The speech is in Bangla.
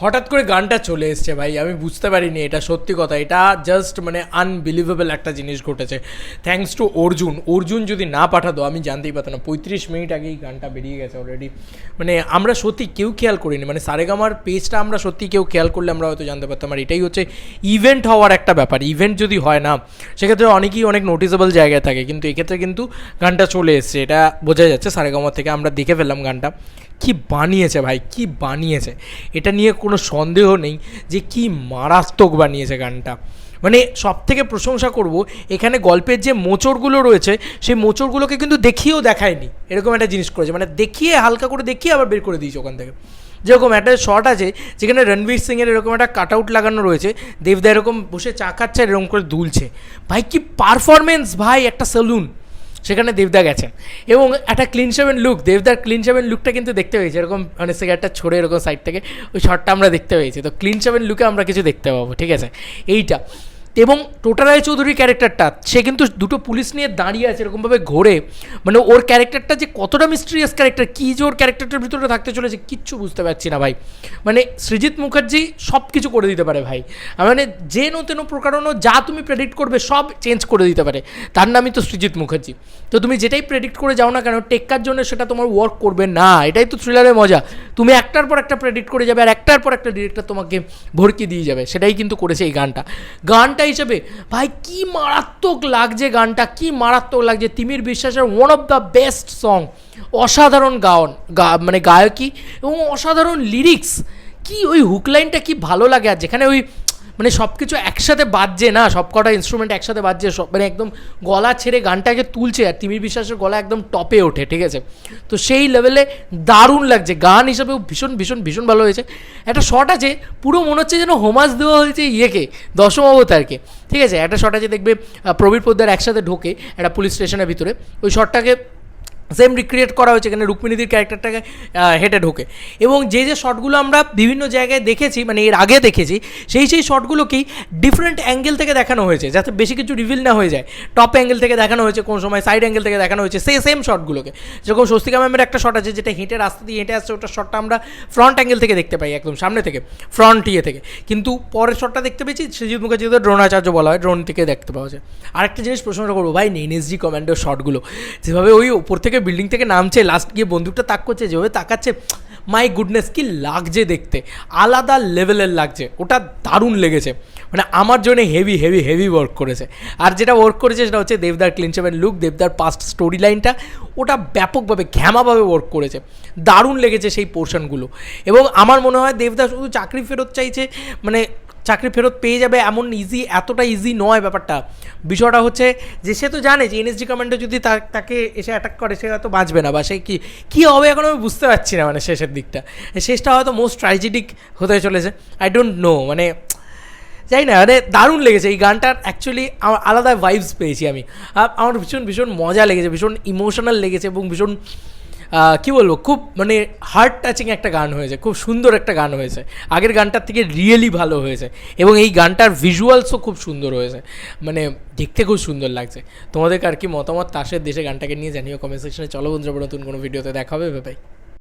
হঠাৎ করে গানটা চলে এসছে ভাই, আমি বুঝতে পারিনি, এটা সত্যি কথা, এটা জাস্ট মানে আনবিলিভেবল একটা জিনিস ঘটেছে। থ্যাঙ্কস টু অর্জুন যদি না পাঠাতো আমি জানতেই পারতাম না। 35 মিনিট আগেই গানটা বেরিয়ে গেছে অলরেডি। মানে আমরা সত্যি কেউ খেয়াল করিনি, মানে সারেগামার পেজটা আমরা সত্যি কেউ খেয়াল করলে আমরা হয়তো জানতে পারতাম। আর এটাই হচ্ছে ইভেন্ট হওয়ার একটা ব্যাপার। ইভেন্ট যদি হয় না, সেক্ষেত্রে অনেকেই অনেক নোটিসেবল জায়গায় থাকে, কিন্তু এক্ষেত্রে কিন্তু গানটা চলে এসছে, এটা বোঝা যাচ্ছে সারেগামার থেকে। আমরা দেখে ফেললাম গানটা কি বানিয়েছে ভাই, কি বানিয়েছে, এটা নিয়ে কোনো সন্দেহ নেই যে কি মারাত্মক বানিয়েছে গানটা। মানে সব থেকে প্রশংসা করব, এখানে গল্পের যে মোচড়গুলো রয়েছে সেই মোচড়গুলোকে কিন্তু দেখিয়েও দেখায়নি, এরকম একটা জিনিস করেছে। মানে দেখিয়ে হালকা করে দেখিয়ে আবার বের করে দিয়েছে ওখান থেকে। যেরকম একটা শট আছে যেখানে রণবীর সিংয়ের এরকম একটা কাট আউট লাগানো রয়েছে, দেবদা এরকম বসে চা খাচ্ছে আর এরকম করে দুলছে। ভাই কি পারফরমেন্স ভাই, একটা সেলুন, সেখানে দেবদা গেছেন এবং একটা ক্লিন শেভেন লুক, দেবদার ক্লিন শেভেন লুকটা কিন্তু দেখতে পেয়েছি, এরকম মানে সিগারেটটা ছড়ে এরকম সাইড থেকে ওই শটটা আমরা দেখতে পেয়েছি। তো ক্লিন শেভেন লুকে আমরা কিছু দেখতে পাবো, ঠিক আছে এইটা। এবং টোটা রায়চৌধুরীর ক্যারেক্টারটা, সে কিন্তু দুটো পুলিশ নিয়ে দাঁড়িয়ে আছে এরকমভাবে ঘোরে, মানে ওর ক্যারেক্টারটা যে কতটা মিস্টিরিয়াস ক্যারেক্টার, কী যে ওর ক্যারেক্টারটার ভিতরে থাকতে চলেছে কিচ্ছু বুঝতে পারছি না ভাই। মানে সৃজিত মুখার্জি সব কিছু করে দিতে পারে ভাই, মানে যে তেন প্রকারণও যা তুমি প্রেডিক্ট করবে সব চেঞ্জ করে দিতে পারে, তার নামই তো সৃজিত মুখার্জি। তো তুমি যেটাই প্রেডিক্ট করে যাও না কেন, টেক্কার জন্য সেটা তোমার ওয়ার্ক করবে না, এটাই তো থ্রিলারের মজা। তুমি একটার পর একটা প্রেডিক্ট করে যাবে আর একটার পর একটা ডিরেক্টর তোমাকে ভরকি দিয়ে যাবে, সেটাই কিন্তু করেছে এই গানটা হিসেবে ভাই কি মারাত্মক লাগছে গানটা, কি মারাত্মক লাগছে। তিমির বিশ্বাসের one of the best song, অসাধারণ মানে গায়কী এবং অসাধারণ লিরিক্স, কি ওই হুকলাইনটা কি ভালো লাগে। আর যেখানে ওই মানে সব কিছু একসাথে বাজছে না, সব কটা ইনস্ট্রুমেন্ট একসাথে বাজছে, সব মানে একদম গলা ছেড়ে গানটাকে তুলছে আর তিমির বিশ্বাসের গলা একদম টপে ওঠে, ঠিক আছে। তো সেই লেভেলে দারুণ লাগছে, গান হিসাবেও ভীষণ ভীষণ ভীষণ ভালো হয়েছে। একটা শট আছে পুরো মনে হচ্ছে যেন হোমাজ দেওয়া হয়েছে ইয়েকে, দশম অবতারকে, ঠিক আছে। একটা শট আছে দেখবে প্রবীর পোদ্দার একসাথে ঢোকে একটা পুলিশ স্টেশনের ভিতরে, ওই শটটাকে সেম রিক্রিয়েট করা হয়েছে এখানে, রুক্মিণীদির ক্যারেক্টারটাকে হেঁটে ঢোকে। এবং যে শটগুলো আমরা বিভিন্ন জায়গায় দেখেছি, মানে এর আগে দেখেছি, সেই শটগুলোকেই ডিফারেন্ট অ্যাঙ্গেল থেকে দেখানো হয়েছে, যাতে বেশি কিছু রিভিল না হয়ে যায়। টপ অ্যাঙ্গেল থেকে দেখানো হয়েছে, কোন সময় সাইড অ্যাঙ্গেল থেকে দেখানো হয়েছে, সেম শটগুলোকে। যেরকম স্বস্তিকা ম্যামের একটা শট আছে যেটা হেঁটে রাস্তা দিয়ে হেঁটে আসছে, ওটা শটটা আমরা ফ্রন্ট অ্যাঙ্গেল থেকে দেখতে পাই, একদম সামনে থেকে, ফ্রন্ট ইয়ে থেকে। কিন্তু পরের শটটা দেখতে পেয়েছি সৃজিত মুখার্জিকে ড্রোনাচার্য বলা হয়, ড্রোন থেকে দেখতে পাওয়া যায়। আরেকটা জিনিস প্রশংসা করবো ভাই, এনএসজি কমান্ডোর শটগুলো, যেভাবে ওই ওপর থেকে বিল্ডিং থেকে নামছে, লাস্ট গিয়ে বন্দুকটা তাক করছে, যেভাবে তাকাচ্ছে, মাই গুডনেস কি লাগছে দেখতে, আলাদা লেভেলের লাগছে, ওটা দারুণ লেগেছে। মানে আমার জন্য হেভি হেভি হেভি ওয়ার্ক করেছে। আর যেটা ওয়ার্ক করেছে সেটা হচ্ছে দেবদার ক্লিন শেভেন লুক, দেবদার পাস্ট স্টোরি লাইনটা, ওটা ব্যাপকভাবে ঘ্যামাভাবে ওয়ার্ক করেছে, দারুণ লেগেছে সেই পোর্শনগুলো। এবং আমার মনে হয় দেবদা শুধু চাকরি ফেরত চাইছে, মানে চাকরি ফেরত পেয়ে যাবে এমন এতটা ইজি নয় ব্যাপারটা। বিষয়টা হচ্ছে যে সে তো জানে যে এনএসজি কমান্ডো যদি তাকে এসে অ্যাটাক করে সে হয়তো বাঁচবে না, বা সে কী হবে এখন আমি বুঝতে পারছি না। মানে শেষের দিকটা, শেষটা হয়তো মোস্ট ট্র্যাজেডিক হতে চলেছে, আই ডোন্ট নো, মানে যাই না। মানে দারুণ লেগেছে এই গানটার, অ্যাকচুয়ালি আমার আলাদা ভাইবস পেয়েছি আমি, আমার ভীষণ ভীষণ মজা লেগেছে, ভীষণ ইমোশনাল লেগেছে এবং ভীষণ কী বলবো, খুব মানে হার্ট টাচিং একটা গান হয়েছে, খুব সুন্দর একটা গান হয়েছে, আগের গানটার থেকে রিয়েলি ভালো হয়েছে। এবং এই গানটার ভিজুয়ালসও খুব সুন্দর হয়েছে, মানে দেখতে খুব সুন্দর লাগছে। তোমাদের আর কি মতামত তাসের দেশে গানটাকে নিয়ে জানিও কমেন্ট সেকশনে। চলো বন্ধুরা, নতুন কোনো ভিডিওতে দেখা হবে, বাই।